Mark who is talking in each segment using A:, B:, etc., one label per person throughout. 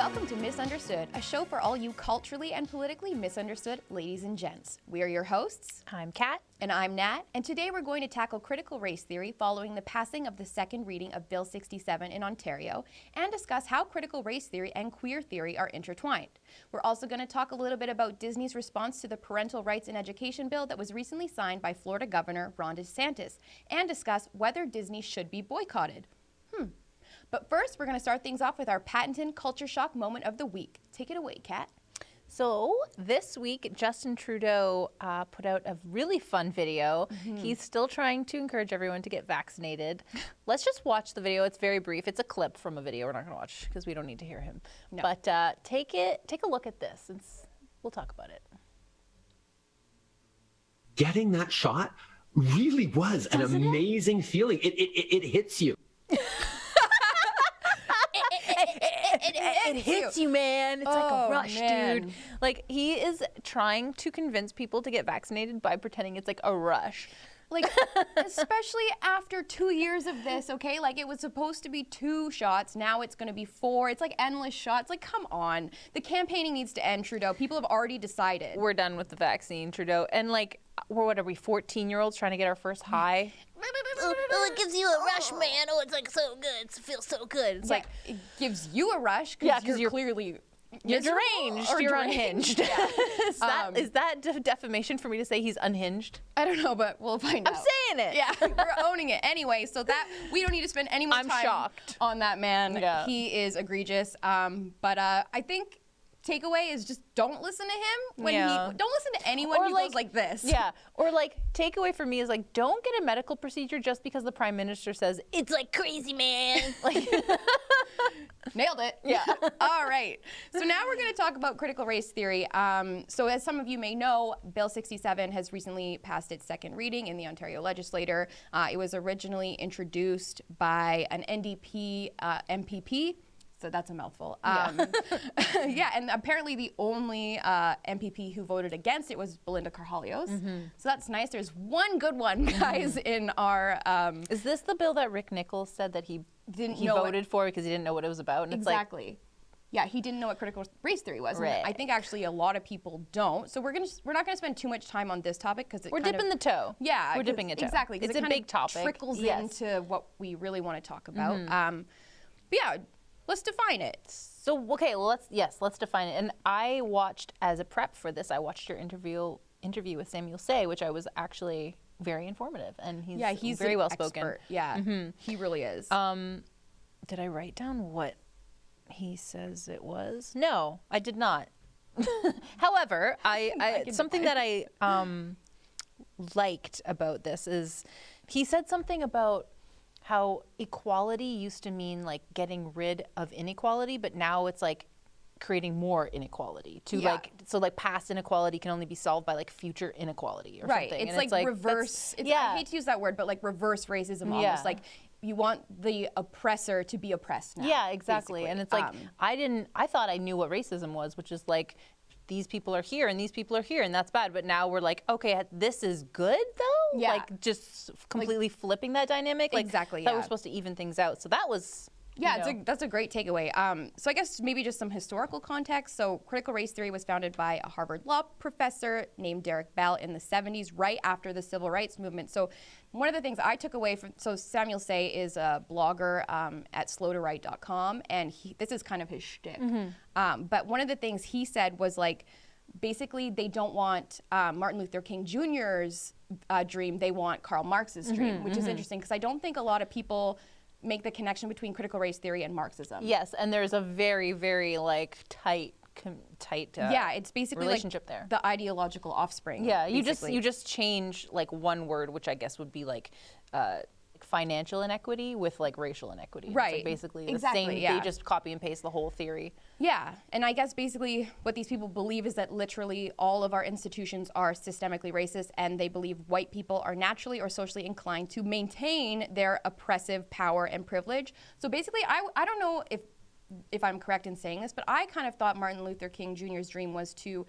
A: Welcome to Misunderstood, a show for all you culturally and politically misunderstood ladies and gents. We are your hosts.
B: I'm Kat.
A: And I'm Nat. And today we're going to tackle critical race theory following the passing of the second reading of Bill 67 in Ontario and discuss how critical race theory and queer theory are intertwined. We're also going to talk a little bit about Disney's response to the Parental Rights in Education bill that was recently signed by Florida Governor Ron DeSantis and discuss whether Disney should be boycotted. But first, we're going to start things off with our patented culture shock moment of the week. Take it away, Kat.
B: So this week, Justin Trudeau put out a really fun video. He's still trying to encourage everyone to get vaccinated. Let's just watch the video. It's very brief. It's a clip from a video we're not going to watch because we don't need to hear him. No. But take a look at this and we'll talk about it.
C: Getting that shot really was an amazing feeling. It hits you.
B: It hits you, man. It's like a rush,
A: man.
B: dude. Like, he is trying to convince people to get vaccinated by pretending it's like a rush.
A: Like, especially after 2 years of this, okay? Like, it was supposed to be 2 shots. Now it's going to be 4. It's like endless shots. Like, come on. The campaigning needs to end, Trudeau. People have already decided.
B: We're done with the vaccine, Trudeau. And, like, what are we, 14-year-olds trying to get our first high?
D: Oh, it gives you a rush, man. Oh, it's like so good. It feels so good.
A: It's like, it gives you a rush because you're clearly...
B: You're deranged. You're unhinged.
A: Yeah.
B: Is that defamation for me to say he's unhinged?
A: I don't know, but we'll find out.
B: I'm saying it.
A: Yeah, we're owning it. Anyway, so that we don't need to spend any more time
B: shocked.
A: on that man.
B: Yeah.
A: He is egregious. But I think takeaway is just don't listen to him when don't listen to anyone who goes like this.
B: Yeah. Or like takeaway for me is like don't get a medical procedure just because the prime minister says
D: it's like crazy, man.
B: like
A: nailed it. Yeah. All right. So now we're going to talk about critical race theory. So as some of you may know, Bill 67 has recently passed its second reading in the Ontario legislature. It was originally introduced by an NDP MPP. So that's a mouthful. Yeah, and apparently the only MPP who voted against it was Belinda Carvalhos. So that's nice. There's one good one, guys, in our...
B: Is this the bill that Rick Nichols said that he voted for because he didn't know what it was about? And
A: exactly.
B: It's like,
A: yeah, he didn't know what critical race theory was.
B: Right.
A: And I think actually a lot of people don't. So we're not gonna spend too much time on this topic because
B: we're dipping the toe.
A: Yeah,
B: we're dipping a toe.
A: Exactly.
B: It's a big topic.
A: Trickles into what we really want to talk about. But yeah. Let's define it.
B: So, okay, well, let's define it. And I watched, as a prep for this, I watched your interview with Samuel Say, which I was actually very informative. And he's very well spoken.
A: Yeah, he really is.
B: Did I write down what he says it was? No, I did not. However, I something that I liked about this is he said something about how equality used to mean like getting rid of inequality, but now it's like creating more inequality so past inequality can only be solved by like future inequality or something.
A: It's like reverse. I hate to use that word, but like reverse racism almost. Like you want the oppressor to be oppressed now.
B: Yeah, exactly.
A: Basically.
B: And it's like I thought I knew what racism was, which is like these people are here and these people are here and that's bad. But now we're like, okay, this is good though?
A: Yeah.
B: Like just completely flipping that dynamic? Like,
A: exactly,
B: that we're supposed to even things out. So that was...
A: Yeah, that's a great takeaway. So I guess maybe just some historical context. So critical race theory was founded by a Harvard law professor named Derek Bell in the 70s, right after the civil rights movement. So one of the things I took away from, so Samuel Say is a blogger at slowtowrite.com, and this is kind of his shtick. But one of the things he said was like, basically they don't want Martin Luther King Jr.'s dream, they want Karl Marx's dream, which is interesting because I don't think a lot of people make the connection between critical race theory and Marxism.
B: Yes, and there's a very, very like tight
A: it's basically
B: relationship
A: like
B: there.
A: The ideological offspring.
B: Yeah,
A: basically.
B: you just change like one word, which I guess would be like financial inequity with like racial inequity.
A: Right.
B: It's like basically the
A: exactly,
B: same.
A: Yeah.
B: They just copy and paste the whole theory.
A: Yeah, and I guess basically what these people believe is that literally all of our institutions are systemically racist, and they believe white people are naturally or socially inclined to maintain their oppressive power and privilege. So basically, I don't know if I'm correct in saying this, but I kind of thought Martin Luther King Jr.'s dream was to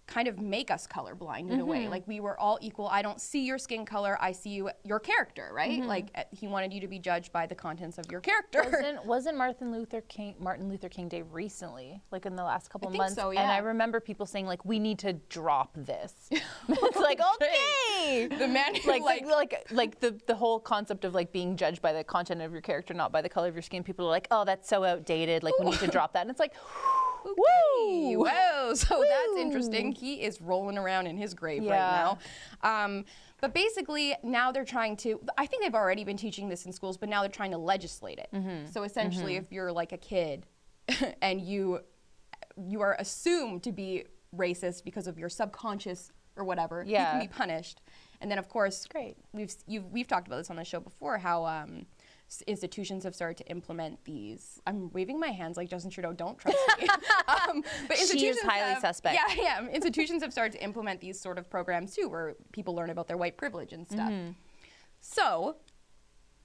A: kind of make us colorblind in a way. Like we were all equal. I don't see your skin color. I see your character, right? Like he wanted you to be judged by the contents of your character.
B: Wasn't Martin Luther King Day recently, like in the last couple
A: think
B: months?
A: so, yeah.
B: And I remember people saying like, we need to drop this. It's like, okay.
A: The man who
B: like the whole concept of like being judged by the content of your character, not by the color of your skin. People are like, oh, that's so outdated. Like we need to drop that. And it's like, woo!
A: Whoa! So that's interesting. He is rolling around in his grave right now. But basically, now they're trying to, I think they've already been teaching this in schools, but now they're trying to legislate it. So essentially, if you're like a kid and you are assumed to be racist because of your subconscious or whatever, you can be punished. And then, of course, we've talked about this on the show before, how institutions have started to implement these. I'm waving my hands like Justin Trudeau, don't trust me. But
B: she is highly suspect.
A: Yeah. Institutions have started to implement these sort of programs too, where people learn about their white privilege and stuff. So,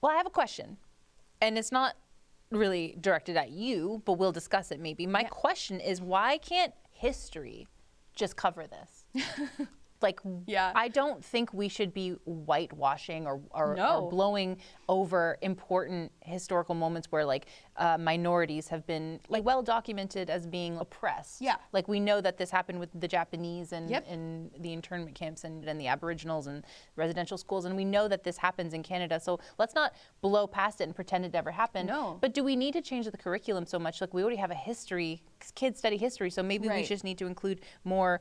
B: well, I have a question, and it's not really directed at you, but we'll discuss it maybe. My question is, why can't history just cover this? Like, I don't think we should be whitewashing or blowing over important historical moments where like minorities have been like well documented as being oppressed.
A: Yeah.
B: Like we know that this happened with the Japanese and in the internment camps and the Aboriginals and residential schools, and we know that this happens in Canada. So let's not blow past it and pretend it never happened.
A: No.
B: But do we need to change the curriculum so much? Like we already have a history, kids study history, so maybe we just need to include more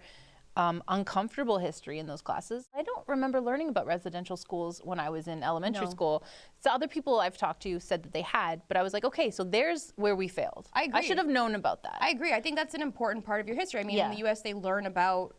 B: uncomfortable history in those classes. I don't remember learning about residential schools when I was in elementary school. So other people I've talked to said that they had, but I was like, okay, so there's where we failed.
A: I agree.
B: I should have known about that.
A: I agree. I think that's an important part of your history. I mean, in the U.S., they learn about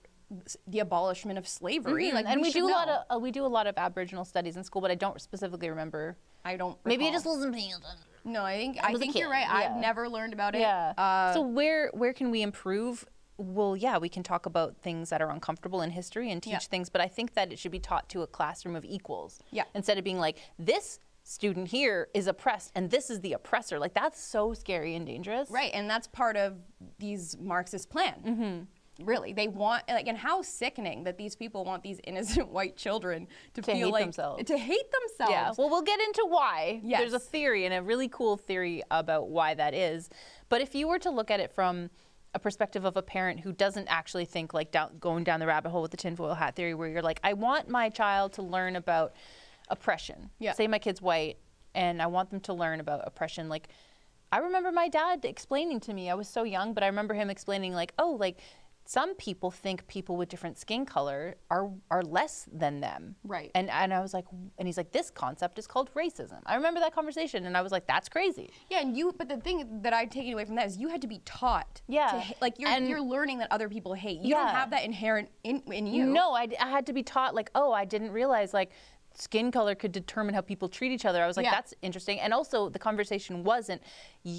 A: the abolishment of slavery. Like,
B: and we do a lot of Aboriginal studies in school, but I don't specifically remember.
A: I don't.
D: Maybe I
A: recall.
D: just wasn't paying attention.
A: No, I think you're right. I've never learned about it.
B: Yeah. So where can we improve? Well, we can talk about things that are uncomfortable in history and teach things, but I think that it should be taught to a classroom of equals. Yeah. Instead of being like, this student here is oppressed and this is the oppressor. Like, that's so scary and dangerous.
A: Right, and that's part of these Marxist plan. Really, they want, like, and how sickening that these people want these innocent white children to feel
B: hate
A: like
B: themselves.
A: To hate themselves.
B: Yeah. Well, we'll get into why.
A: Yes.
B: There's a theory, and a really cool theory about why that is. But if you were to look at it from a perspective of a parent who doesn't actually think like going down the rabbit hole with the tinfoil hat theory, where you're like, I want my child to learn about oppression. Say my kid's white, and I want them to learn about oppression. Like, I remember my dad explaining to me, I was so young, but I remember him explaining like, oh, like, some people think people with different skin color are less than them. Right. And I was like, and he's like, this concept is called racism. I remember that conversation, and I was like, that's crazy.
A: Yeah, but the thing that I've taken away from that is you had to be taught. Yeah. Like you're learning that other people hate. You don't have that inherent in you.
B: No, I had to be taught like, oh, I didn't realize like skin color could determine how people treat each other. I was like, that's interesting. And also the conversation wasn't,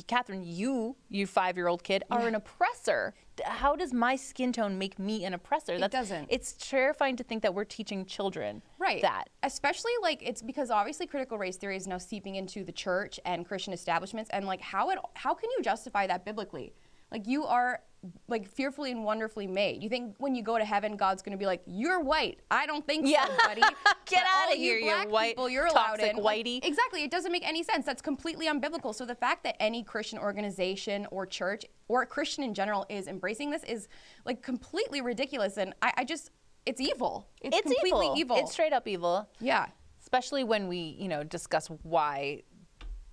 B: Catherine, you 5-year-old kid are an oppressor. How does my skin tone make me an oppressor?
A: It doesn't.
B: It's terrifying to think that we're teaching children that.
A: Especially like it's because obviously critical race theory is now seeping into the church and Christian establishments, and like how can you justify that biblically? Like you are like fearfully and wonderfully made. You think when you go to heaven, God's going to be like, "You're white." I don't think so, buddy.
B: Get out of here, you white
A: people, you're allowed
B: toxic
A: in.
B: whitey.
A: Exactly. It doesn't make any sense. That's completely unbiblical. So the fact that any Christian organization or church or Christian in general is embracing this is like completely ridiculous. And I just, it's evil. It's completely evil.
B: It's straight up evil.
A: Yeah.
B: Especially when we, discuss why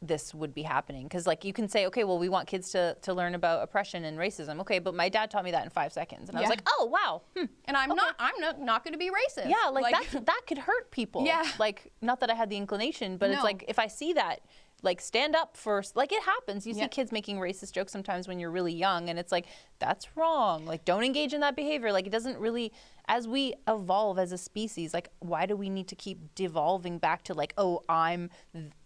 B: this would be happening, because like you can say, okay, well, we want kids to learn about oppression and racism. Okay, but my dad taught me that in 5 seconds, and I was like, oh wow.
A: And I'm not going to be racist.
B: Yeah, like that could hurt people.
A: Yeah.
B: Like, not that I had the inclination, but it's like if I see that, like, stand up for, like, it happens. You see kids making racist jokes sometimes when you're really young, and it's like, that's wrong. Like, don't engage in that behavior. Like, it doesn't really, as we evolve as a species, like, why do we need to keep devolving back to like, oh,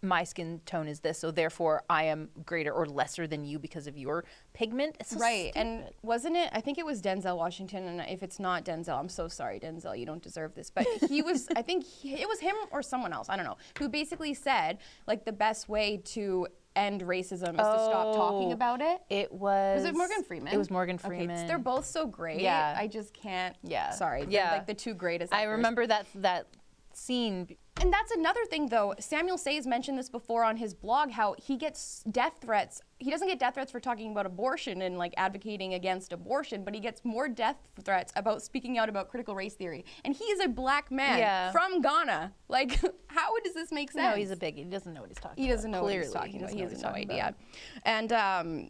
B: my skin tone is this, so therefore I am greater or lesser than you because of your pigment? It's so stupid.
A: And wasn't it, I think it was Denzel Washington, and if it's not Denzel, I'm so sorry, Denzel, you don't deserve this, but he was, I think it was him or someone else, I don't know, who basically said, like, the best way to end racism is to stop talking about it.
B: It was.
A: Was it Morgan Freeman?
B: It was Morgan Freeman.
A: Okay, they're both so great.
B: Yeah.
A: I just can't.
B: Yeah.
A: Sorry.
B: Yeah.
A: They're like the two greatest.
B: I
A: actors.
B: remember that scene.
A: And that's another thing, though. Samuel Say's mentioned this before on his blog, how he gets death threats. He doesn't get death threats for talking about abortion and like advocating against abortion, but he gets more death threats about speaking out about critical race theory. And he is a black man from Ghana. Like, how does this make sense?
B: No, he's a bigot. He doesn't know what he's talking about.
A: He doesn't know
B: Clearly,
A: what he's talking about. He has no idea.
B: about.
A: And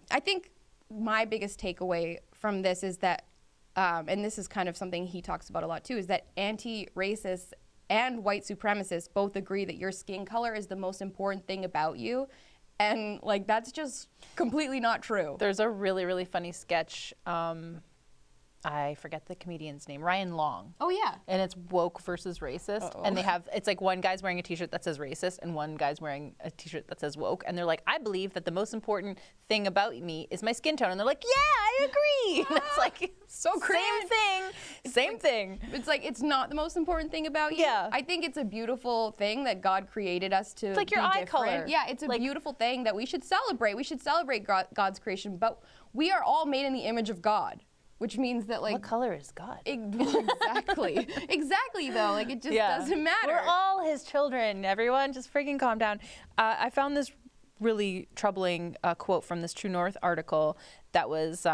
A: I think my biggest takeaway from this is that, and this is kind of something he talks about a lot too, is that anti-racists and white supremacists both agree that your skin color is the most important thing about you. And like, that's just completely not true.
B: There's a really, really funny sketch. I forget the comedian's name, Ryan Long.
A: Oh, yeah.
B: And it's woke versus racist. And they have, it's like one guy's wearing a t-shirt that says racist and one guy's wearing a t-shirt that says woke. And they're like, I believe that the most important thing about me is my skin tone. And they're like, yeah, I agree. And it's like,
A: so crazy.
B: Same thing.
A: It's like, it's not the most important thing about you.
B: Yeah.
A: I think it's a beautiful thing that God created us to
B: It's like your
A: be
B: eye
A: different.
B: color.
A: Yeah, it's a beautiful thing that we should celebrate. We should celebrate God's creation, but we are all made in the image of God. Which means that, like,
B: What color is God?
A: Exactly. Exactly, though. Like, it just doesn't matter.
B: We're all his children, everyone. Just freaking calm down. I found this really troubling quote from this True North article that was,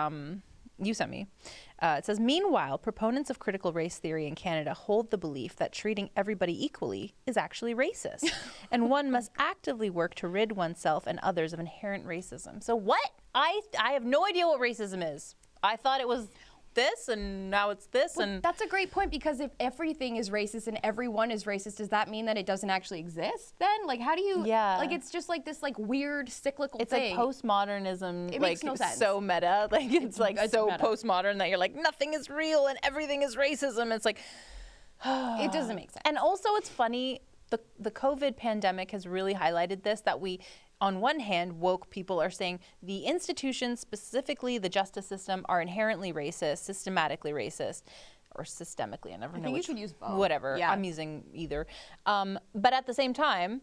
B: you sent me. It says, meanwhile, proponents of critical race theory in Canada hold the belief that treating everybody equally is actually racist, and one must actively work to rid oneself and others of inherent racism. So what? I have no idea what racism is. I thought it was this, and now it's this, and
A: that's a great point, because if everything is racist and everyone is racist, does that mean that it doesn't actually exist then? Like, how do you, like, it's just like this, like, weird cyclical thing.
B: It's like postmodernism,
A: It
B: like,
A: makes no sense.
B: so meta. Like, it's like so
A: meta.
B: postmodern that you're like, nothing is real and everything is racism. It's like,
A: it doesn't make sense.
B: and also it's funny, the COVID pandemic has really highlighted this, that we, on one hand, woke people are saying the institutions, specifically the justice system, are inherently racist, systematically racist, or systemically. I never know
A: think you
B: which.
A: should use both.
B: Whatever.
A: Yeah.
B: I'm using either. But at the same time,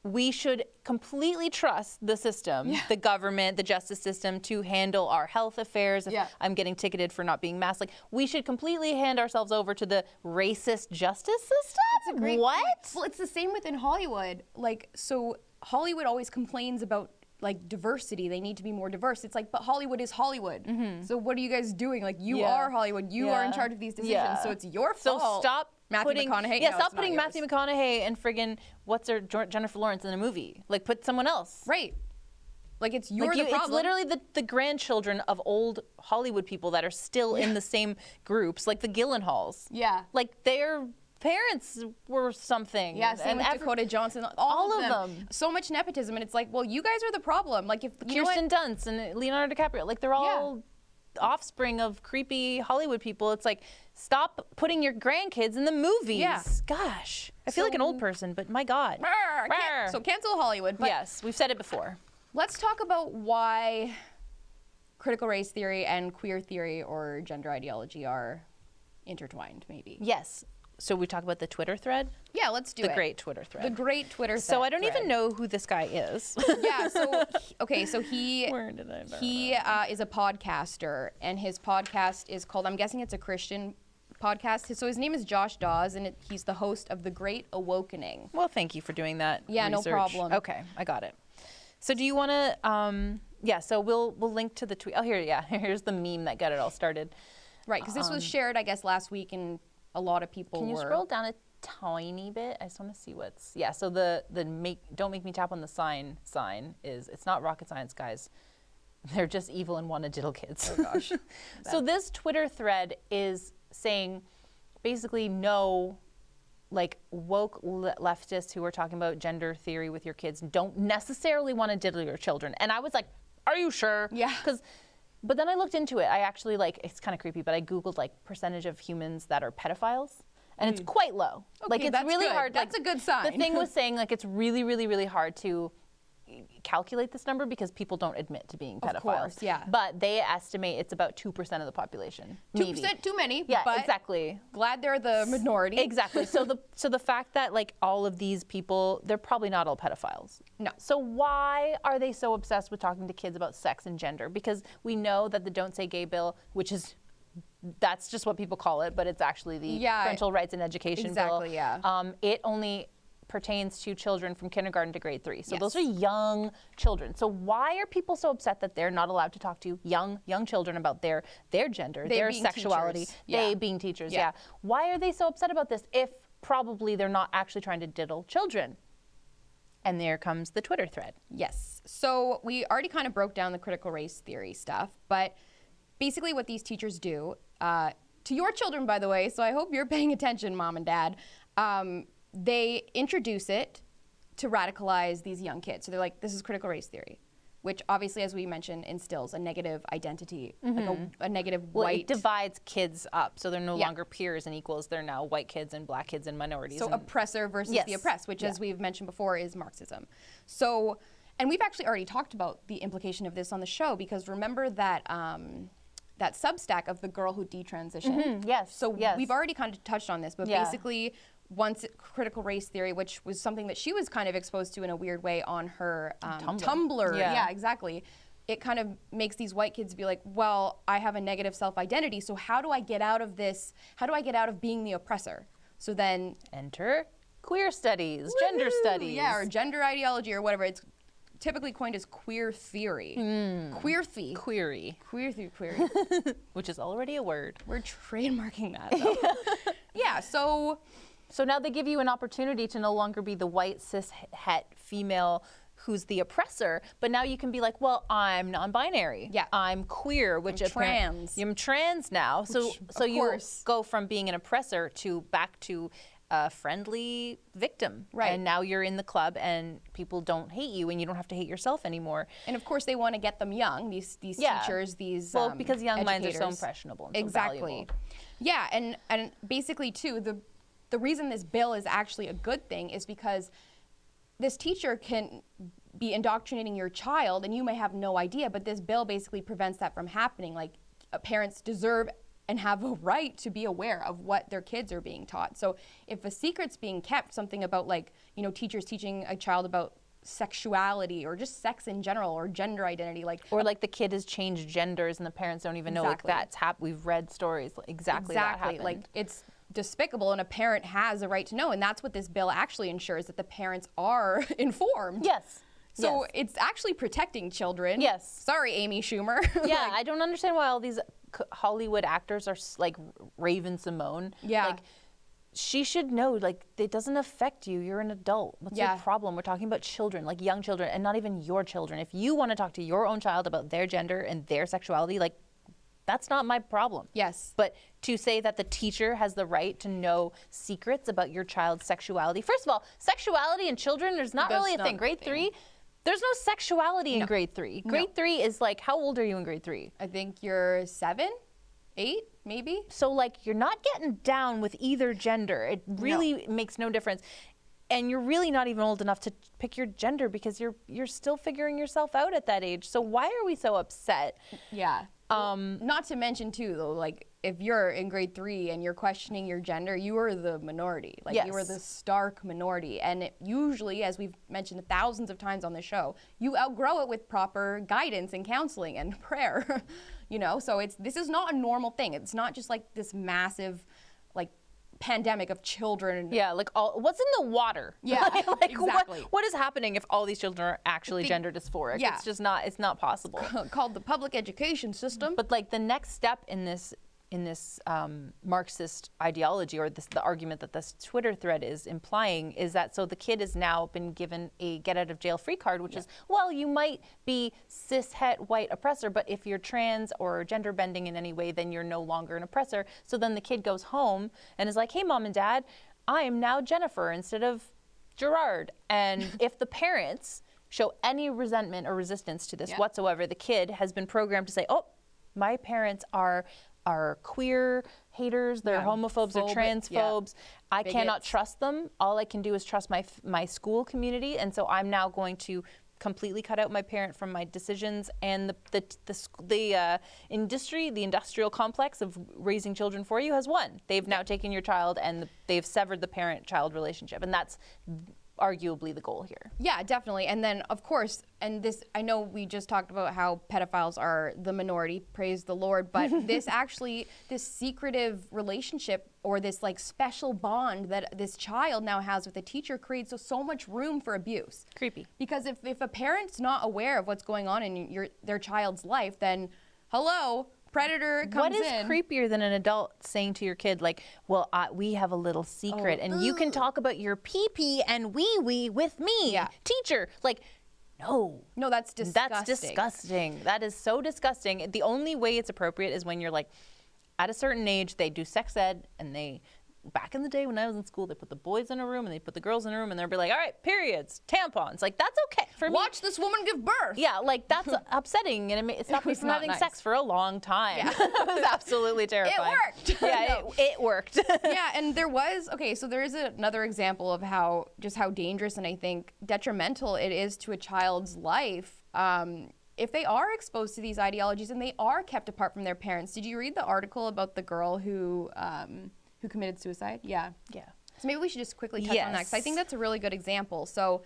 B: we should completely trust the system, the government, the justice system, to handle our health affairs. If I'm getting ticketed for not being masked, like, we should completely hand ourselves over to the racist justice system.
A: That's a great
B: what?
A: point. Well, it's the same within Hollywood. Like, so Hollywood always complains about, like, diversity. They need to be more diverse. It's like, but Hollywood is Hollywood. So what are you guys doing? Like, you are Hollywood. You are in charge of these decisions. So it's your fault.
B: So stop
A: Matthew
B: putting
A: McConaughey.
B: Yeah,
A: No,
B: stop
A: it's not
B: putting
A: yours.
B: Matthew McConaughey and friggin' Jennifer Lawrence in a movie. Like, put someone else.
A: Right. Like, it's your
B: Like,
A: the problem.
B: it's literally the grandchildren of old Hollywood people that are still in the same groups, like the Gyllenhaals.
A: Yeah.
B: Like, their parents were something.
A: Yeah, same with Dakota Johnson. All of them. So much nepotism, and it's like, well, you guys are the problem. Like, if you know what?
B: Kirsten Dunst and Leonardo DiCaprio, like, they're all offspring of creepy Hollywood people. It's like, stop putting your grandkids in the movies.
A: Yeah.
B: Gosh, I feel like an old person, but my God.
A: So cancel Hollywood. But
B: yes, we've said it before.
A: let's talk about why critical race theory and queer theory or gender ideology are intertwined, maybe.
B: Yes. So we talk about the Twitter thread?
A: Yeah, let's do it.
B: The great Twitter thread.
A: The great Twitter thread.
B: So I don't even know who this guy is.
A: Yeah, so, so he
B: Where did I know?
A: He is a podcaster, and his podcast is called, I'm guessing it's a Christian podcast. So his name is Josh Dawes, and he's the host of The Great Awakening.
B: Well, thank you for doing that.
A: Yeah, no
B: research.
A: problem.
B: Okay, I got it. So do you want to, so we'll link to the tweet. Oh, here's the meme that got it all started.
A: Right, because this was shared, I guess, last week, and a lot of people
B: Can you
A: were...
B: scroll down a tiny bit? I just want to see what's... Yeah, so the don't make me tap on the sign is, it's not rocket science, guys. They're just evil and want to diddle kids.
A: Oh, gosh.
B: So this Twitter thread is saying, basically, no, like, woke leftists who are talking about gender theory with your kids don't necessarily want to diddle your children. And I was like, are you sure?
A: Yeah.
B: But then I looked into it. I actually, like, it's kind of creepy, but I Googled, like, percentage of humans that are pedophiles. And it's quite low.
A: Okay,
B: Like, it's
A: that's
B: really
A: good.
B: hard.
A: That's
B: like,
A: a good sign.
B: The thing was saying, like, it's really, really, really hard to, calculate this number because people don't admit to being pedophiles.
A: Of course, yeah.
B: But they estimate it's about 2% of the population.
A: 2% too many.
B: Yeah,
A: but
B: exactly.
A: Glad they're the minority.
B: Exactly. So the fact that like all of these people, they're probably not all pedophiles.
A: No.
B: So why are they so obsessed with talking to kids about sex and gender? Because we know that the Don't Say Gay bill, which is that's just what people call it, but it's actually the Parental Rights and Education bill.
A: Exactly, yeah.
B: It only pertains to children from kindergarten to grade 3. So
A: Yes.
B: those are young children. So why are people so upset that they're not allowed to talk to young children about their gender,
A: They
B: their
A: being
B: sexuality,
A: teachers. Yeah.
B: they being teachers?
A: Yeah.
B: Yeah. Why are they so upset about this if probably they're not actually trying to diddle children? And there comes the Twitter thread.
A: Yes. So we already kind of broke down the critical race theory stuff, but basically what these teachers do, to your children, by the way, so I hope you're paying attention, mom and dad, they introduce it to radicalize these young kids. So they're like, this is critical race theory, which obviously, as we mentioned, instills a negative identity, like a negative
B: Well,
A: white.
B: it divides kids up, so they're no
A: Yeah.
B: longer peers and equals. They're now white kids and black kids and minorities.
A: So
B: and
A: oppressor versus
B: Yes.
A: the oppressed, which,
B: Yeah.
A: as we've mentioned before, is Marxism. So, and we've actually already talked about the implication of this on the show, because remember that that Substack of the girl who detransitioned.
B: Yes.
A: So
B: yes.
A: we've already kind of touched on this, but
B: Yeah.
A: basically, once critical race theory, which was something that she was kind of exposed to in a weird way on her Tumblr.
B: Yeah.
A: Yeah, exactly. It kind of makes these white kids be like, well, I have a negative self-identity, so how do I get out of this? How do I get out of being the oppressor? So then
B: Enter queer studies, gender
A: Woo!
B: studies.
A: Yeah, or gender ideology or whatever. It's typically coined as queer theory. Queerthy.
B: Query,
A: Query.
B: which is already a word.
A: We're trademarking that, though. Yeah, so
B: So now they give you an opportunity to no longer be the white cis het female who's the oppressor, but now you can be like, well, I'm non-binary.
A: Yeah.
B: I'm queer, which
A: I'm
B: apparent-
A: trans.
B: I'm trans now. So
A: Which,
B: so
A: of
B: you
A: course.
B: go from being an oppressor to back to a friendly victim.
A: Right.
B: And now you're in the club and people don't hate you and you don't have to hate yourself anymore.
A: and of course they want to get them young, these
B: Yeah.
A: teachers, these
B: Well, because young minds are so
A: educators.
B: impressionable and so
A: Exactly.
B: valuable.
A: Yeah, and basically too, the reason this bill is actually a good thing is because this teacher can be indoctrinating your child and you may have no idea, but this bill basically prevents that from happening. Like, parents deserve and have a right to be aware of what their kids are being taught. So if a secret's being kept, something about, like, you know, teachers teaching a child about sexuality or just sex in general or gender identity, like,
B: Or like the kid has changed genders and the parents don't even know, like,
A: Exactly.
B: that's happened. We've read stories exactly that happened.
A: like, it's despicable, and a parent has a right to know, and that's what this bill actually ensures, that the parents are informed.
B: Yes.
A: So
B: yes.
A: it's actually protecting children.
B: Yes.
A: Sorry, Amy Schumer.
B: Yeah,
A: Like,
B: I don't understand why all these Hollywood actors are like Raven Simone.
A: Yeah.
B: Like, she should know, like, it doesn't affect you. You're an adult. What's
A: Yeah.
B: your problem? We're talking about children, like young children, and not even your children. If you want to talk to your own child about their gender and their sexuality, like, that's not my problem.
A: Yes.
B: But to say that the teacher has the right to know secrets about your child's sexuality. First of all, sexuality in children, there's not
A: That's
B: really a
A: not
B: thing.
A: a
B: Grade
A: thing.
B: 3, there's no sexuality in
A: No.
B: grade 3.
A: No.
B: Grade 3 is like, how old are you in grade 3?
A: I think you're 7, 8, maybe.
B: So, like, you're not getting down with either gender. It really makes no difference. And you're really not even old enough to pick your gender because you're still figuring yourself out at that age. So why are we so upset?
A: Yeah. Not to mention too, though, like, if you're in grade 3 and you're questioning your gender, you are the minority. Like, you are
B: Yes.
A: the stark minority. And it usually, as we've mentioned thousands of times on the show, you outgrow it with proper guidance and counseling and prayer. You know, so this is not a normal thing. It's not just like this massive, like, pandemic of children.
B: Yeah, like, what's in the water?
A: Yeah,
B: like,
A: exactly.
B: What is happening if all these children are actually gender dysphoric?
A: Yeah.
B: It's just not, it's not possible.
A: Called the public education system.
B: But like the next step in this Marxist ideology, or the argument that this Twitter thread is implying, is that so the kid has now been given a get out of jail free card, which is, well, you might be cis het white oppressor, but if you're trans or gender bending in any way, then you're no longer an oppressor. So then the kid goes home and is like, hey, mom and dad, I am now Jennifer instead of Gerard. And if the parents show any resentment or resistance to this whatsoever, the kid has been programmed to say, oh, my parents are queer haters, they're homophobes, they're transphobes. I cannot trust them. All I can do is trust my school community, and so I'm now going to completely cut out my parent from my decisions, and the industrial complex of raising children for you has won. They've now taken your child and they've severed the parent-child relationship, and that's arguably the goal here.
A: Yeah, definitely. And then, of course, and this, I know we just talked about how pedophiles are the minority, praise the Lord, but this secretive relationship or this like special bond that this child now has with a teacher creates so much room for abuse.
B: Creepy.
A: Because if a parent's not aware of what's going on in their child's life, then hello, predator comes in.
B: What is creepier than an adult saying to your kid, like, well, we have a little secret, and you can talk about your pee-pee and wee-wee with me, teacher. Like, no.
A: No, that's disgusting.
B: That's disgusting. That is so disgusting. The only way it's appropriate is when you're, like, at a certain age, they do sex ed, and back in the day when I was in school, they put the boys in a room and they put the girls in a room, and they'd be like, all right, periods, tampons. Like, that's okay for me.
A: Watch this woman give birth.
B: Yeah, like, that's upsetting, and it stopped me from having sex for a long time. Yeah. It was absolutely terrifying.
A: It worked.
B: Yeah, it worked.
A: Yeah, and there is another example of how dangerous and I think detrimental it is to a child's life if they are exposed to these ideologies and they are kept apart from their parents. Did you read the article about the girl who committed suicide? Yeah.
B: Yeah.
A: So maybe we should just quickly touch on that, because I think that's a really good example. So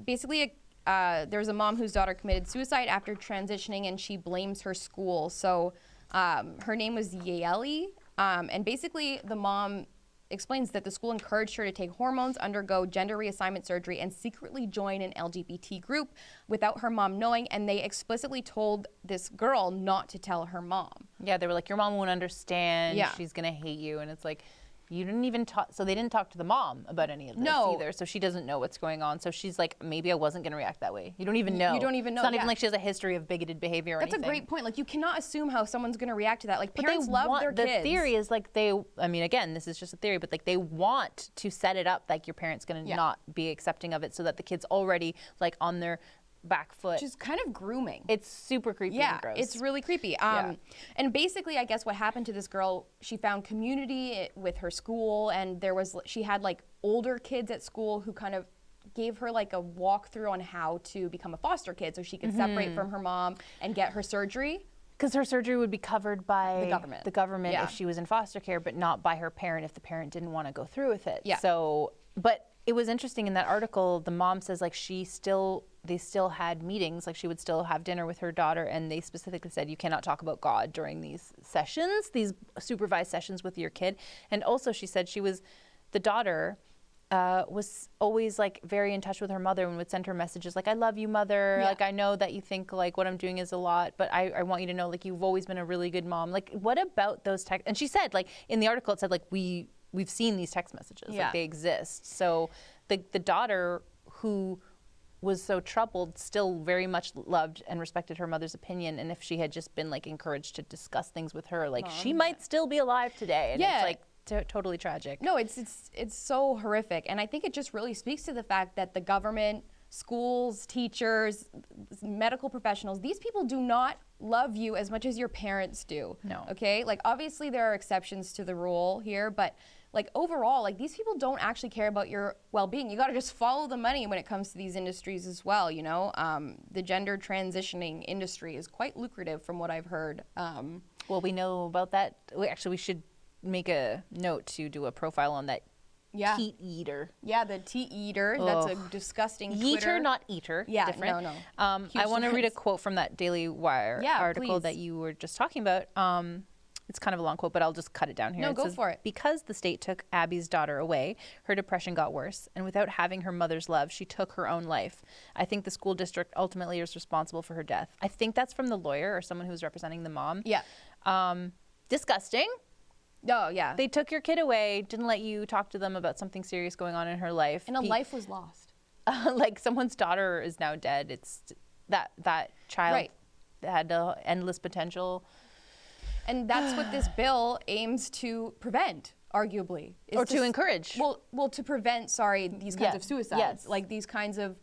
A: basically, there's a mom whose daughter committed suicide after transitioning, and she blames her school. So her name was Yaeli, and basically the mom explains that the school encouraged her to take hormones, undergo gender reassignment surgery, and secretly join an LGBT group without her mom knowing, and they explicitly told this girl not to tell her mom.
B: Yeah, they were like, your mom won't understand.
A: Yeah.
B: She's going to hate you. And it's like, you didn't even talk. So they didn't talk to the mom about any of this either. So she doesn't know what's going on. So she's like, maybe I wasn't going to react that way. You don't even know.
A: You don't even know.
B: It's not even like she has a history of bigoted behavior or anything.
A: That's a great point. Like, you cannot assume how someone's going to react to that. Like, parents love their kids.
B: The theory is like again, this is just a theory, but like they want to set it up like your parent's going to not be accepting of it, so that the kid's already like on their back foot.
A: Which is kind of grooming.
B: It's super creepy and gross.
A: It's really creepy. And basically, I guess what happened to this girl, she found community with her school, and she had like older kids at school who kind of gave her like a walkthrough on how to become a foster kid so she could separate from her mom and get her surgery.
B: Because her surgery would be covered by
A: the government,
B: if she was in foster care, but not by her parent if the parent didn't want to go through with it.
A: Yeah.
B: So, but it was interesting in that article, the mom says like they still had meetings, like she would still have dinner with her daughter, and they specifically said you cannot talk about God during these sessions, these supervised sessions with your kid. And also she said the daughter was always like very in touch with her mother and would send her messages like, I love you, mother. Like, I know that you think like what I'm doing is a lot, but I want you to know like you've always been a really good mom. Like, what about those texts? And she said like in the article it said like we've seen these text messages, like they exist. So the daughter who was so troubled still very much loved and respected her mother's opinion, and if she had just been like encouraged to discuss things with her, like she might still be alive today. And it's like totally tragic.
A: No, it's so horrific, and I think it just really speaks to the fact that the government, schools, teachers, medical professionals, these people do not love you as much as your parents do.
B: No.
A: Okay? Like, obviously there are exceptions to the rule here, but like overall, like these people don't actually care about your well-being. You got to just follow the money when it comes to these industries as well, you know? The gender transitioning industry is quite lucrative from what I've heard.
B: Well, we know about that. We should make a note to do a profile on that teat eater.
A: Yeah, the teat eater. That's a disgusting Twitter.
B: Yeeter, not eater.
A: Yeah,
B: different.
A: no.
B: I want to read a quote from that Daily Wire article
A: please.
B: that you were just talking about. It's kind of a long quote, but I'll just cut it down here.
A: No,
B: It
A: go
B: says,
A: for it.
B: Because the state took Abby's daughter away, her depression got worse, and without having her mother's love, she took her own life. I think the school district ultimately is responsible for her death. I think that's from the lawyer or someone who was representing the mom.
A: Yeah.
B: Disgusting.
A: Oh, yeah.
B: They took your kid away, didn't let you talk to them about something serious going on in her life.
A: And a life was lost.
B: Like someone's daughter is now dead. It's that child had endless potential.
A: And that's what this bill aims to prevent, arguably.
B: Or to encourage.
A: Well, to prevent, these kinds of suicides. Like these kinds of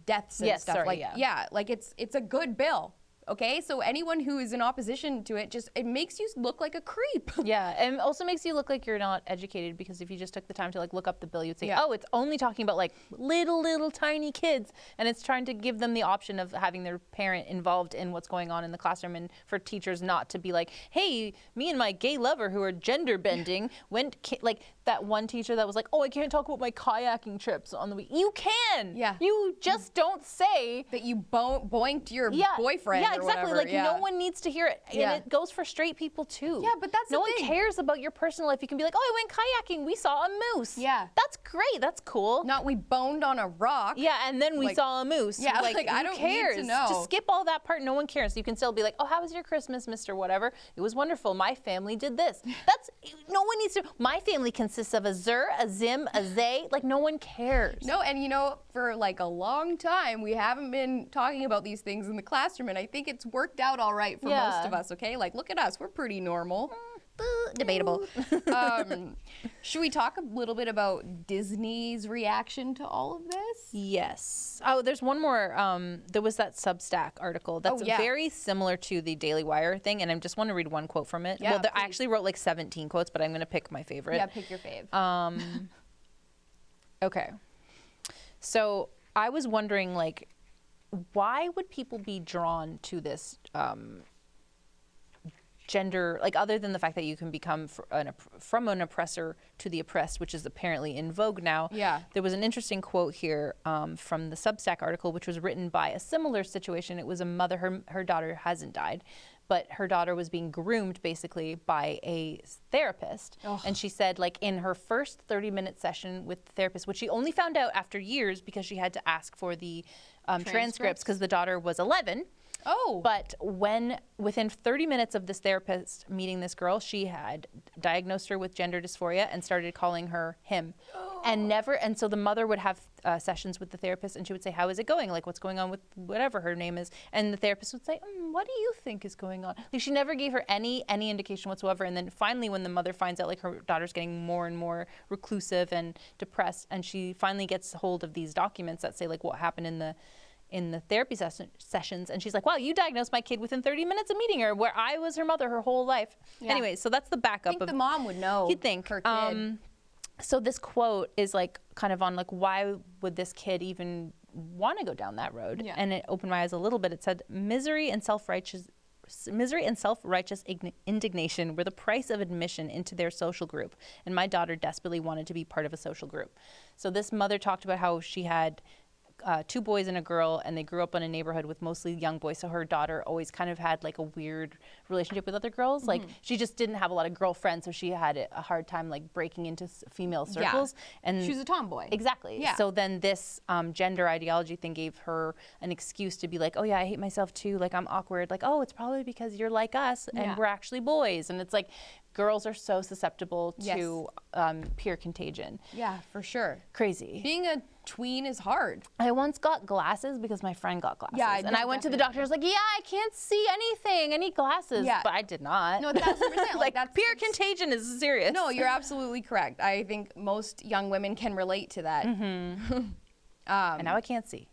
A: deaths and stuff. Like, like it's a good bill. okay? So anyone who is in opposition to it, it makes you look like a creep.
B: Yeah, and it also makes you look like you're not educated, because if you just took the time to like look up the bill, you'd say, oh, it's only talking about like little tiny kids, and it's trying to give them the option of having their parent involved in what's going on in the classroom, and for teachers not to be like, hey, me and my gay lover who are gender bending like that one teacher that was like, oh, I can't talk about my kayaking trips on the week. You can.
A: Yeah.
B: You just don't say
A: that you boinked your boyfriend.
B: Yeah,
A: or
B: exactly.
A: whatever.
B: Like no one needs to hear it, and it goes for straight people too.
A: Yeah, but that's
B: no
A: the
B: one
A: thing.
B: cares about your personal life. You can be like, oh, I went kayaking. We saw a moose.
A: Yeah.
B: That's great. That's cool.
A: Not we boned on a rock.
B: Yeah, and then we
A: Like,
B: saw a moose.
A: yeah,
B: like
A: I
B: who
A: don't
B: cares?
A: need to know.
B: Just skip all that part. No one cares. You can still be like, oh, how was your Christmas, Mr. Whatever? It was wonderful. My family did this. That's no one needs to. My family consists of a Zer, a Zim, a Zay. Like no one cares.
A: No, and for like a long time, we haven't been talking about these things in the classroom, and I think it's worked out all right for most of us, okay? Like, look at us. We're pretty normal. Debatable. Should we talk a little bit about Disney's reaction to all of this?
B: Yes. Oh, there's one more. There was that Substack article that's very similar to the Daily Wire thing, and I just want to read one quote from it.
A: Yeah,
B: I actually wrote like 17 quotes, but I'm going to pick my favorite.
A: Yeah, pick your fave.
B: Okay. So I was wondering, like, why would people be drawn to this gender, like other than the fact that you can become from an oppressor to the oppressed, which is apparently in vogue now.
A: Yeah.
B: There was an interesting quote here from the Substack article, which was written by a similar situation. It was a mother, her daughter hasn't died, but her daughter was being groomed basically by a therapist. Oh. And she said, like, in her first 30-minute session with the therapist, which she only found out after years because she had to ask for the transcripts because the daughter was 11.
A: Oh.
B: But within 30 minutes of this therapist meeting this girl, she had diagnosed her with gender dysphoria and started calling her him. Oh. And so the mother would have sessions with the therapist, and she would say, how is it going? Like, what's going on with whatever her name is? And the therapist would say, what do you think is going on? Like, she never gave her any indication whatsoever. And then finally, when the mother finds out, like, her daughter's getting more and more reclusive and depressed, and she finally gets hold of these documents that say, like, what happened in the therapy sessions, and she's like, wow, you diagnosed my kid within 30 minutes of meeting her, where I was her mother her whole life. Yeah. Anyway, so that's the backup.
A: I think the mom would know.
B: You'd think.
A: Her kid.
B: So this quote is like kind of on like, why would this kid even want to go down that road?
A: Yeah.
B: And it opened my eyes a little bit. It said, misery and self-righteous indignation were the price of admission into their social group, and my daughter desperately wanted to be part of a social group. So this mother talked about how she had 2 boys and a girl, and they grew up in a neighborhood with mostly young boys. So her daughter always kind of had like a weird relationship with other girls. Like she just didn't have a lot of girlfriends, so she had a hard time like breaking into female circles.
A: Yeah. And she was a tomboy.
B: Exactly.
A: Yeah.
B: So then this gender ideology thing gave her an excuse to be like, oh yeah, I hate myself too. Like I'm awkward. Like, oh, it's probably because you're like us and we're actually boys. And it's like, girls are so susceptible to peer contagion.
A: Yeah, for sure.
B: Crazy.
A: Being a tween is hard.
B: I once got glasses because my friend got glasses.
A: Yeah,
B: and I went to the doctor. I was like, yeah, I can't see anything. I need glasses.
A: Yeah.
B: But I did not.
A: No, 1,000%.
B: Like that's peer contagion is serious.
A: No, you're absolutely correct. I think most young women can relate to that.
B: And now I can't see.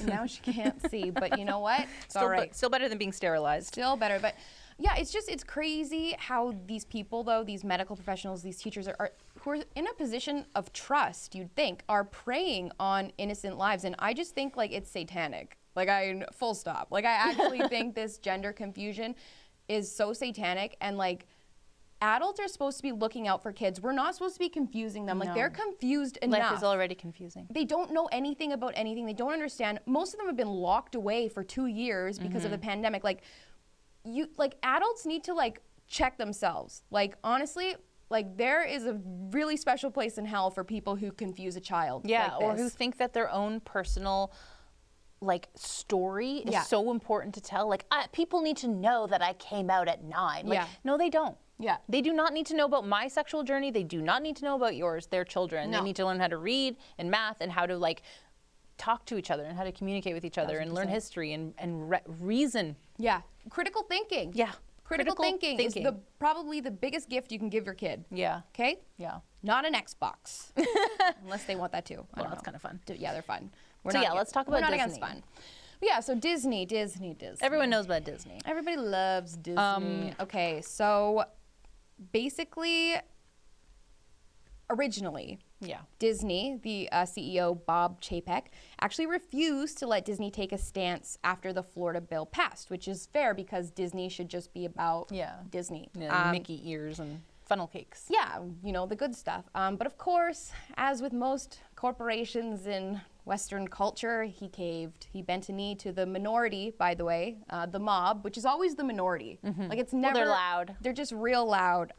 A: Now she can't see, but you know what? It's all right.
B: Still better than being sterilized.
A: Still better, but yeah, it's crazy how these people, though, these medical professionals, these teachers are who are in a position of trust, you'd think, are preying on innocent lives. And I just think, like, it's satanic. Like, full stop. Like, I actually think this gender confusion is so satanic, and, like, adults are supposed to be looking out for kids. We're not supposed to be confusing them. Like, they're confused enough.
B: Life is already confusing.
A: They don't know anything about anything. They don't understand. Most of them have been locked away for 2 years because of the pandemic. Like, adults need to, like, check themselves. Like, honestly, like, there is a really special place in hell for people who confuse a child.
B: Yeah,
A: like
B: or who think that their own personal, like, story is so important to tell. Like, people need to know that I came out at 9. Like, no, they don't.
A: Yeah.
B: They do not need to know about my sexual journey. They do not need to know about yours. They're children. No. They need to learn how to read and math and how to, like, talk to each other and how to communicate with each other 100%. And learn history and reason.
A: Yeah. Critical thinking.
B: Yeah.
A: Critical thinking is probably the biggest gift you can give your kid.
B: Yeah.
A: Okay?
B: Yeah.
A: Not an Xbox. Unless they want that too.
B: Well, that's kind of fun.
A: Yeah, they're fun.
B: Let's talk about Disney.
A: Not against fun. Yeah, so Disney.
B: Everyone knows about Disney.
A: Everybody loves Disney. Okay, so basically, originally, Disney, the CEO, Bob Chapek, actually refused to let Disney take a stance after the Florida bill passed, which is fair because Disney should just be about Disney.
B: Yeah, Mickey ears and funnel cakes.
A: Yeah, you know, the good stuff. But of course, as with most corporations in Western culture, he caved. He bent a knee to the minority, by the way, the mob, which is always the minority. Like, it's never...
B: Well, they're loud.
A: They're just real loud.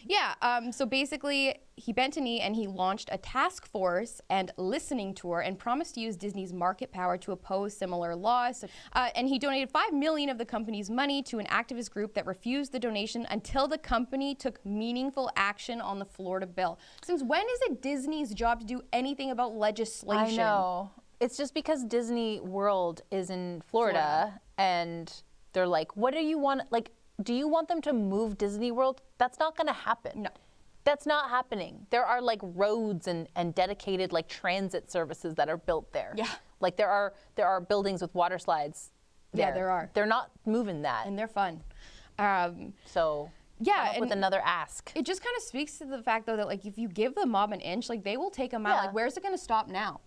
A: Yeah, so basically, he bent a knee and he launched a task force and listening tour and promised to use Disney's market power to oppose similar laws. And he donated $5 million of the company's money to an activist group that refused the donation until the company took meaningful action on the Florida bill. Since when is it Disney's job to do anything about legislation?
B: I know. It's just because Disney World is in Florida, and they're like, what do you want? Like, do you want them to move Disney World? That's not going to happen.
A: No.
B: That's not happening. There are like roads and dedicated like transit services that are built there.
A: Yeah.
B: Like there are buildings with water slides there.
A: Yeah, there are.
B: They're not moving that.
A: And they're fun.
B: So
A: yeah,
B: come up with another ask.
A: It just kind of speaks to the fact, though, that like if you give the mob an inch, like they will take them out.
B: Yeah.
A: Like, where's it going to stop now?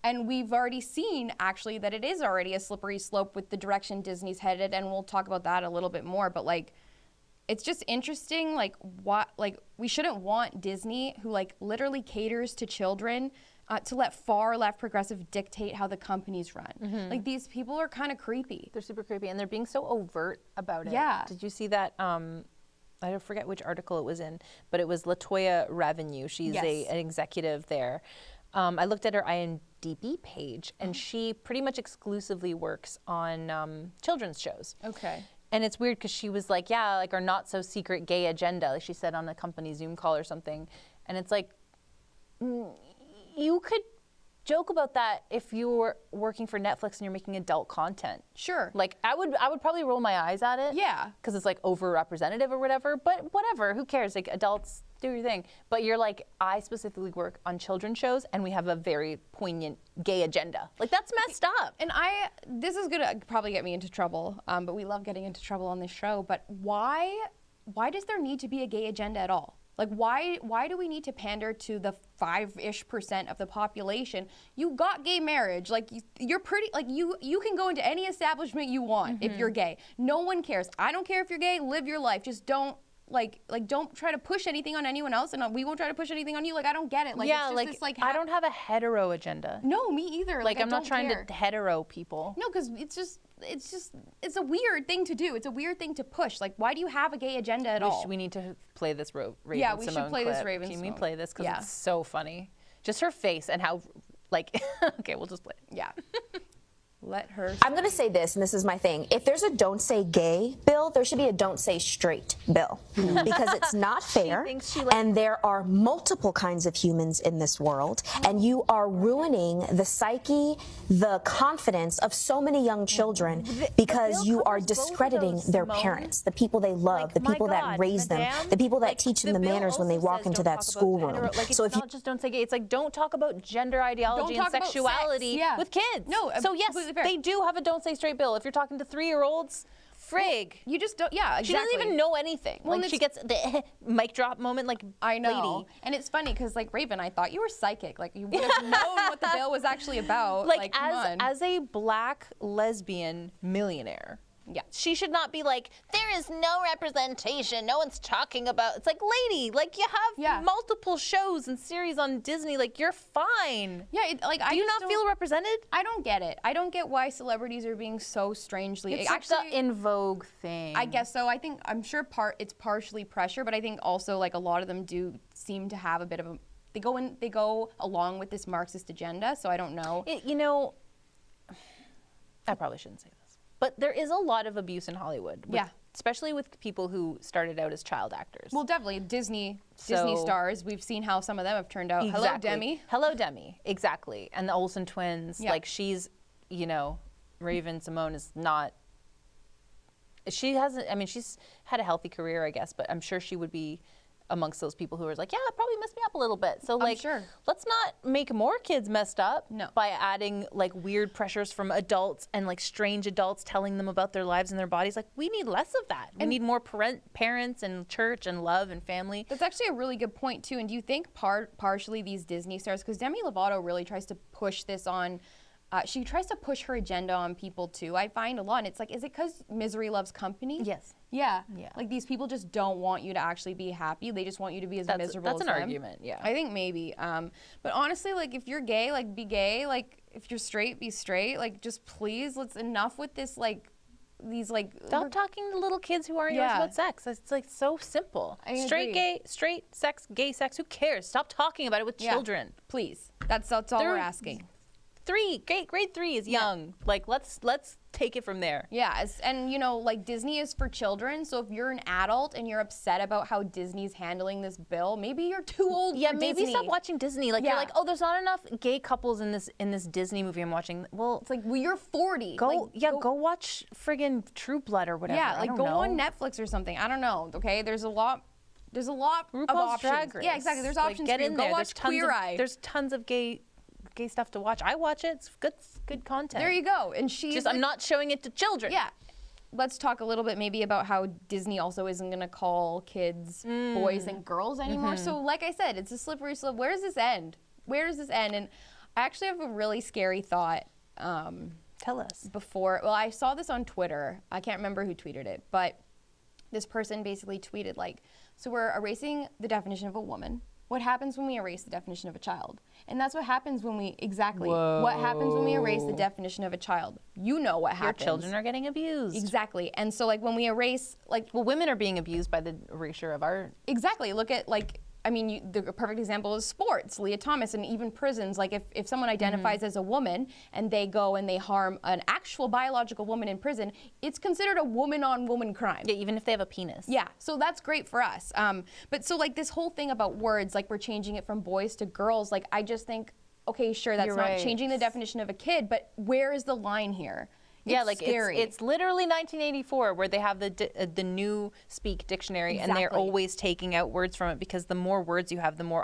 A: And we've already seen, actually, that it is already a slippery slope with the direction Disney's headed, and we'll talk about that a little bit more. But like, it's just interesting, like what, like we shouldn't want Disney, who like literally caters to children, to let far left progressive dictate how the companies run. Like, these people are kind of creepy.
B: They're super creepy, and they're being so overt about it.
A: Yeah.
B: Did you see that? I forget which article it was in, but it was LaToya Revenue. She's an executive there. I looked at her IMDb page, and she pretty much exclusively works on children's shows.
A: Okay.
B: And it's weird because she was like, yeah, like our not so secret gay agenda, like she said on a company Zoom call or something. And it's like, you could joke about that if you were working for Netflix and you're making adult content.
A: Sure.
B: Like I would probably roll my eyes at it.
A: Yeah.
B: Because it's like overrepresentative or whatever. But whatever, who cares? Like adults, do your thing. But you're like, I specifically work on children's shows and we have a very poignant gay agenda. Like that's messed up.
A: And this is gonna probably get me into trouble, but we love getting into trouble on this show. But why does there need to be a gay agenda at all? Like, why do we need to pander to the 5-ish% of the population? You got gay marriage. Like, you're pretty, like, you can go into any establishment you want if you're gay. No one cares. I don't care if you're gay. Live your life. Just don't, like don't try to push anything on anyone else, and we won't try to push anything on you. Like, I don't get it. Like,
B: yeah,
A: it's just
B: like,
A: this,
B: I don't have a hetero agenda.
A: No, me either.
B: Like I'm not trying
A: care.
B: to hetero people.
A: No, because it's a weird thing to do. It's a weird thing to push. Like, why do you have a gay agenda at all?
B: We need to play this Raven
A: Yeah, we
B: Simone
A: should play
B: clip.
A: this Raven
B: Can we
A: Simone.
B: play this? Because
A: Yeah.
B: it's so funny. Just her face and how, like, okay, we'll just play it.
A: Yeah. Let her.
E: I'm going to say this, and this is my thing. If there's a don't say gay bill, there should be a don't say straight bill. Because it's not fair, and there are multiple kinds of humans in this world, and you are ruining the psyche, the confidence of so many young children because you are discrediting their parents, the people they love, the people that raise them, the people that teach them the manners when they walk into that schoolroom.
B: So it's not just don't say gay, it's like don't talk about gender ideology and sexuality with kids.
A: No,
B: so yes,
A: fair.
B: they do have a don't say straight bill. If you're talking to 3-year-olds, frig.
A: You just don't. Yeah, exactly.
B: She doesn't even know anything.
A: Well,
B: like she gets the mic drop moment. Like
A: I know,
B: lady.
A: And it's funny because like Raven, I thought you were psychic. Like you would have known what the bill was actually about.
B: Like
A: come on.
B: as a black lesbian millionaire.
A: Yeah.
B: She should not be like, there is no representation. No one's talking about. It's like, lady, like you have multiple shows and series on Disney. Like you're fine.
A: Yeah.
B: Do you not feel represented?
A: I don't get it. I don't get why celebrities are being so strangely.
B: It's actually the in vogue thing.
A: I guess so. I'm sure it's partially pressure, but I think also like a lot of them do seem to have a bit of a. They go along with this Marxist agenda. So I don't know.
B: I probably shouldn't say this. But there is a lot of abuse in Hollywood. Especially with people who started out as child actors.
A: Well, definitely Disney stars. We've seen how some of them have turned out.
B: Exactly.
A: Hello, Demi.
B: Hello, Demi. Exactly. And the Olsen twins.
A: Yeah.
B: Like she's, Raven Simone is not. She hasn't. I mean, she's had a healthy career, I guess. But I'm sure she would be amongst those people who are like, yeah, that probably messed me up a little bit. So like,
A: sure.
B: let's not make more kids messed up
A: No.
B: by adding like weird pressures from adults and like strange adults telling them about their lives and their bodies. Like, we need less of that. We need more parents and church and love and family.
A: That's actually a really good point too. And do you think partially these Disney stars, because Demi Lovato really tries to push this on, she tries to push her agenda on people too, I find a lot. And it's like, is it because misery loves company?
B: Yes.
A: Yeah.
B: Yeah.
A: Like, these people just don't want you to actually be happy. They just want you to be as miserable as
B: That's
A: them.
B: an argument, yeah.
A: I think maybe. But honestly, like, if you're gay, like, be gay. Like, if you're straight, be straight. Like, just please, let's enough with this, like, these, like...
B: Stop talking to little kids who aren't yours about sex. It's like so simple.
A: Agree.
B: Straight sex, gay sex, who cares? Stop talking about it with children.
A: Please. That's all we're asking.
B: Grade 3 is young. Like, let's take it from there.
A: Yeah, and you know, like, Disney is for children, so if you're an adult and you're upset about how Disney's handling this bill, maybe you're too old for
B: maybe
A: Disney.
B: stop watching Disney. Like, you're like, oh, there's not enough gay couples in this Disney movie I'm watching. Well,
A: It's like, well, you're 40.
B: go watch friggin' True Blood or whatever.
A: Yeah,
B: I
A: like,
B: don't
A: go
B: know.
A: on Netflix or something. I don't know, okay? There's a lot of
B: RuPaul's
A: options.
B: Drag Race.
A: Yeah, exactly. There's
B: Like,
A: options
B: get
A: for you.
B: in
A: Go
B: there.
A: watch Queer Eye.
B: There's tons of gay stuff to watch. I watch it. It's good content.
A: There you go. And she's
B: I'm not showing it to children.
A: Yeah. Let's talk a little bit maybe about how Disney also isn't going to call kids boys and girls anymore. So like I said, it's a slippery slope. Where does this end? Where does this end? And I actually have a really scary thought.
B: Tell us.
A: I saw this on Twitter. I can't remember who tweeted it, but this person basically tweeted like, so we're erasing the definition of a woman. What happens when we erase the definition of a child? And that's what happens when we, what happens when we erase the definition of a child? You know what happens.
B: Your children are getting abused.
A: Exactly. And so, like, when we erase, like...
B: Well, women are being abused by the erasure of our...
A: Exactly. Look at, like... I mean, the perfect example is sports, Leah Thomas, and even prisons. Like, if someone identifies as a woman and they go and they harm an actual biological woman in prison, it's considered a woman-on-woman crime.
B: Yeah, even if they have a penis.
A: Yeah, so that's great for us. But so, like, this whole thing about words, like, we're changing it from boys to girls, like, I just think, okay, sure, that's not changing the definition of a kid, but where is the line here?
B: Yeah, like
A: scary.
B: it's literally 1984 where they have the new speak dictionary and they're always taking out words from it because the more words you have, the more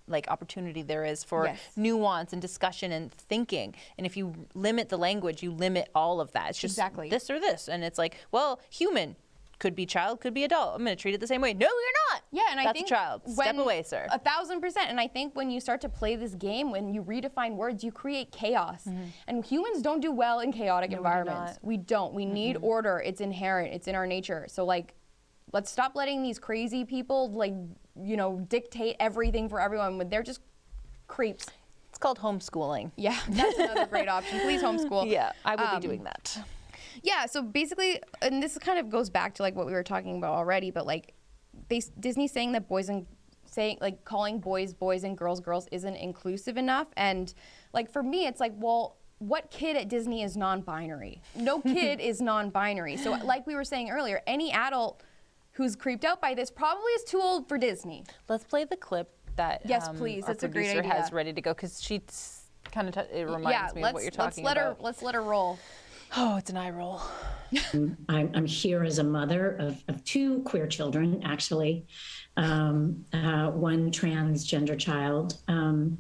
B: opportunity there is for nuance and discussion and thinking. And if you limit the language, you limit all of that. It's just this or this. And it's like, well, human. Could be child, could be adult. I'm going to treat it the same way. No, you're not.
A: Yeah, and I think
B: that's a child. Step away, sir.
A: 1,000%. And I think when you start to play this game, when you redefine words, you create chaos. And humans don't do well in chaotic environments. We don't. We need order. It's inherent. It's in our nature. So, like, let's stop letting these crazy people, like, you know, dictate everything for everyone when they're just creeps.
B: It's called homeschooling.
A: Yeah, that's another great option. Please homeschool.
B: Yeah, I will be doing that.
A: Yeah, so basically, and this kind of goes back to like what we were talking about already, but like Disney's saying that calling boys boys and girls girls isn't inclusive enough. And like for me, it's like, well, what kid at Disney is non-binary? No kid is non-binary. So like we were saying earlier, any adult who's creeped out by this probably is too old for Disney.
B: Let's play the clip that
A: yes, please.
B: Our
A: That's a great
B: producer
A: idea.
B: has ready to go because she's kind of it reminds me of what you're talking about.
A: Let's let her roll.
B: Oh, it's an eye roll.
F: I'm here as a mother of two queer children, actually, one transgender child and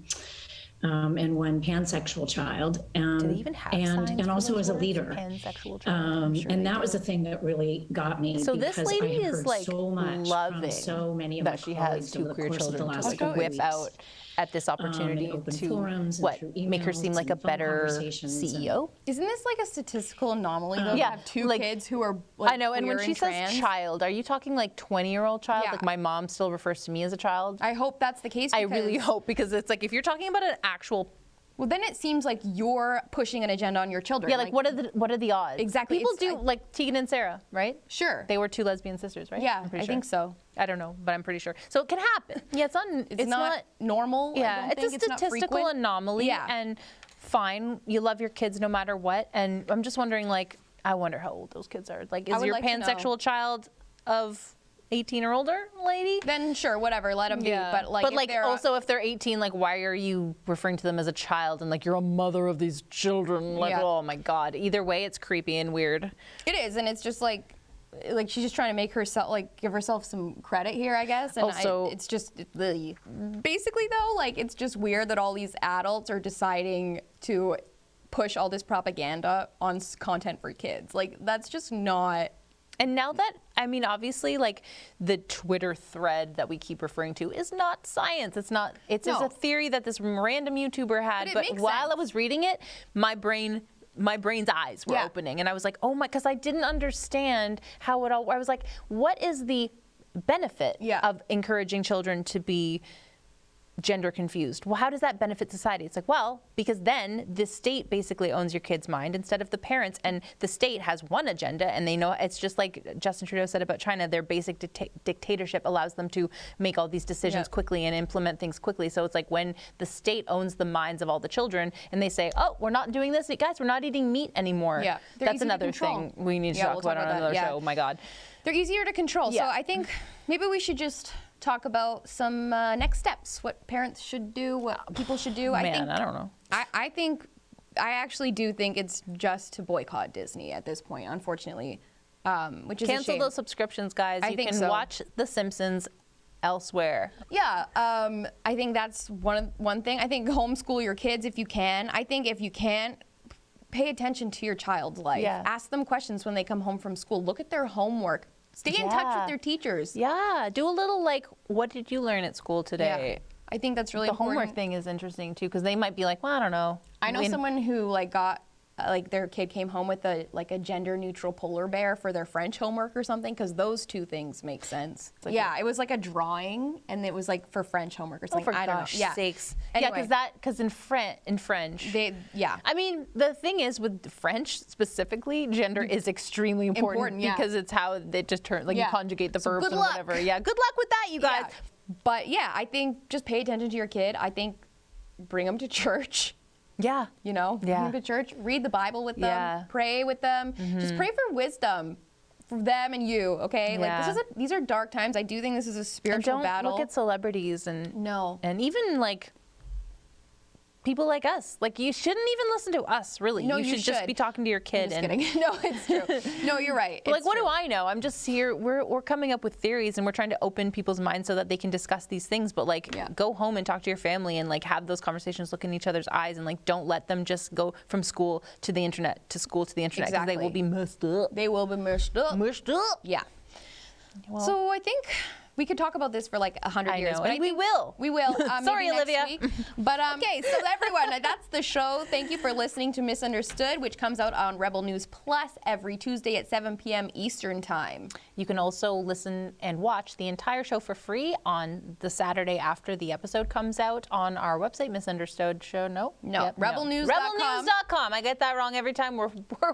F: one pansexual child.
B: Do they even have signs
F: and
B: for
F: also
B: those
F: as a
B: words?
F: leader.
B: Pansexual child.
F: And that was the thing that really got me.
B: So this
F: because
B: lady
F: I have
B: is
F: heard
B: like
F: so much
B: loving
F: from so many of
B: that
F: my
B: she
F: colleagues
B: has two
F: over the
B: queer
F: course of the
B: children
F: last
B: to
F: couple
B: whip
F: weeks.
B: out at this opportunity
F: open
B: to
F: forums and
B: what
F: through
B: make her seem
F: emails
B: like a
F: and phone
B: better
F: conversations
B: CEO.
A: Isn't this like a statistical anomaly though?
B: Yeah,
A: to have two
B: like,
A: kids who are like,
B: I know, and when
A: queer
B: she
A: and
B: says
A: trans?
B: child, are you talking like 20-year-old child?
A: Yeah.
B: Like my mom still refers to me as a child?
A: I hope that's the case.
B: I really hope, because it's like if you're talking about an actual...
A: Well, then it seems like you're pushing an agenda on your children.
B: Yeah, like what are the odds?
A: Exactly.
B: People do like Tegan and Sarah, right?
A: Sure.
B: They were two lesbian sisters, right?
A: Yeah,
B: I'm pretty
A: I
B: sure.
A: think so.
B: I don't know, but I'm pretty sure. So it can happen. Yeah, it's not
A: normal.
B: Yeah, it's a
A: not
B: statistical
A: frequent.
B: anomaly.
A: Yeah.
B: And fine, you love your kids no matter what. And I'm just wondering, like, I wonder how old those kids are. Like, is
A: would
B: your
A: like to know.
B: pansexual child of 18 or older, lady?
A: Then sure, whatever, let them be. But like,
B: if they're 18, like, why are you referring to them as a child and like you're a mother of these children? Like,
A: Yeah.
B: oh my God. Either way, it's creepy and weird.
A: it is, and it's just like, like she's just trying to make herself, like, give herself some credit here, I guess. And
B: Also,
A: it's just basically though, like, it's just weird that all these adults are deciding to push all this propaganda on content for kids. Like, that's just not.
B: And now that, I mean, obviously, like, the Twitter thread that we keep referring to is not science. It's not, it's just a theory that this random YouTuber had. But while I was reading it, my brain's eyes were opening. And I was like, oh my, because I didn't understand how it all, I was like, what is the benefit of encouraging children to be gender confused? Well, how does that benefit society? It's like, well, because then the state basically owns your kid's mind instead of the parents, and the state has one agenda, and they know it's just like Justin Trudeau said about China, their basic dictatorship allows them to make all these decisions quickly and implement things quickly. So it's like when the state owns the minds of all the children and they say, oh, we're not doing this, guys, we're not eating meat anymore.
A: Yeah,
B: that's another thing we need to talk about on another show. Oh my God.
A: They're easier to control. So I think maybe we should just talk about some next steps, what parents should do, what people should do.
B: I don't know.
A: I actually do think it's just to boycott Disney at this point, unfortunately, which is
B: cancel those subscriptions, guys. You can watch The Simpsons elsewhere.
A: Yeah, I think that's one thing. I think homeschool your kids if you can. I think if you can't, pay attention to your child's life.
B: Yeah.
A: Ask them questions when they come home from school. Look at their homework. Stay in touch with their teachers.
B: Yeah, do a little like, what did you learn at school today?
A: Yeah. I think that's really important.
B: The homework thing is interesting too, because they might be like, well, I don't know.
A: I know someone who like got like their kid came home with a gender neutral polar bear for their French homework or something, because those two things make sense. Like it was like a drawing, and it was like for French homework or something.
B: Oh, for gosh sakes.
A: Anyway.
B: Yeah, because in French, I mean, the thing is with French specifically, gender is extremely important because it's how they just turn, like you conjugate the verbs and whatever. Yeah, good luck with that, you guys.
A: Yeah. But yeah, I think just pay attention to your kid. I think bring them to church.
B: Yeah.
A: You know, bring them to church, read the Bible with them, pray with them. Just pray for wisdom for them and you, okay? Like these are dark times. I do think this is a spiritual battle.
B: Don't look at celebrities and even like people like us. Like, you shouldn't even listen to us, really.
A: No,
B: you should just be talking to your kid.
A: I'm just kidding. No, it's true. No, you're right.
B: Like, what do I know? I'm just here. We're coming up with theories, and we're trying to open people's minds so that they can discuss these things. But like, go home and talk to your family and like have those conversations, look in each other's eyes, and like don't let them just go from school to the internet, to school to the internet, because they will be messed up.
A: They will be mushed up.
B: Mushed up.
A: Yeah. Well, so I think we could talk about this for like 100 years.
B: But we will.
A: We will.
B: Sorry, Olivia.
A: Next week. But okay, so everyone, that's the show. Thank you for listening to Misunderstood, which comes out on Rebel News Plus every Tuesday at 7 p.m. Eastern Time.
B: You can also listen and watch the entire show for free on the Saturday after the episode comes out on our website, Misunderstood Show. No,
A: RebelNews.com.
B: RebelNews.com. I get that wrong every time. We're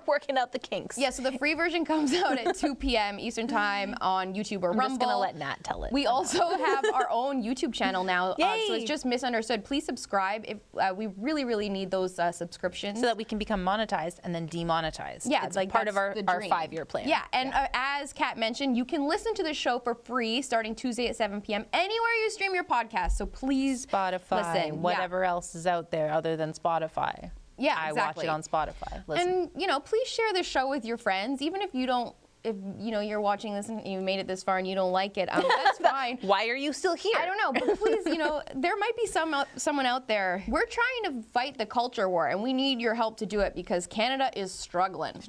B: working out the kinks.
A: Yeah, so the free version comes out at 2 p.m. Eastern Time on YouTube or Rumble.
B: I'm just gonna let Nat tell it.
A: We also have our own YouTube channel now, so it's just Misunderstood. Please subscribe. If we really, really need those subscriptions,
B: so that we can become monetized and then demonetized.
A: Yeah,
B: it's like part of our 5-year plan.
A: Yeah, and as Kat mentioned, you can listen to the show for free starting Tuesday at 7 p.m. anywhere you stream your podcast. So please,
B: Spotify,
A: listen.
B: Whatever else is out there other than Spotify.
A: Yeah,
B: I watch it on Spotify.
A: Listen. And please share the show with your friends, even if you don't. If you're watching this and you made it this far and you don't like it, that's fine.
B: Why are you still here?
A: I don't know, but please, there might be someone out there. We're trying to fight the culture war, and we need your help to do it because Canada is struggling.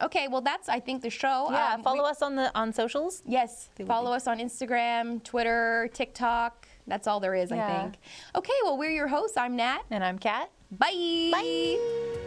A: Okay, well that's I think the show.
B: Yeah, follow us on socials.
A: Yes, follow us on Instagram, Twitter, TikTok. That's all there is, I think. Okay, well we're your hosts. I'm Nat,
B: and I'm Kat.
A: Bye.
B: Bye.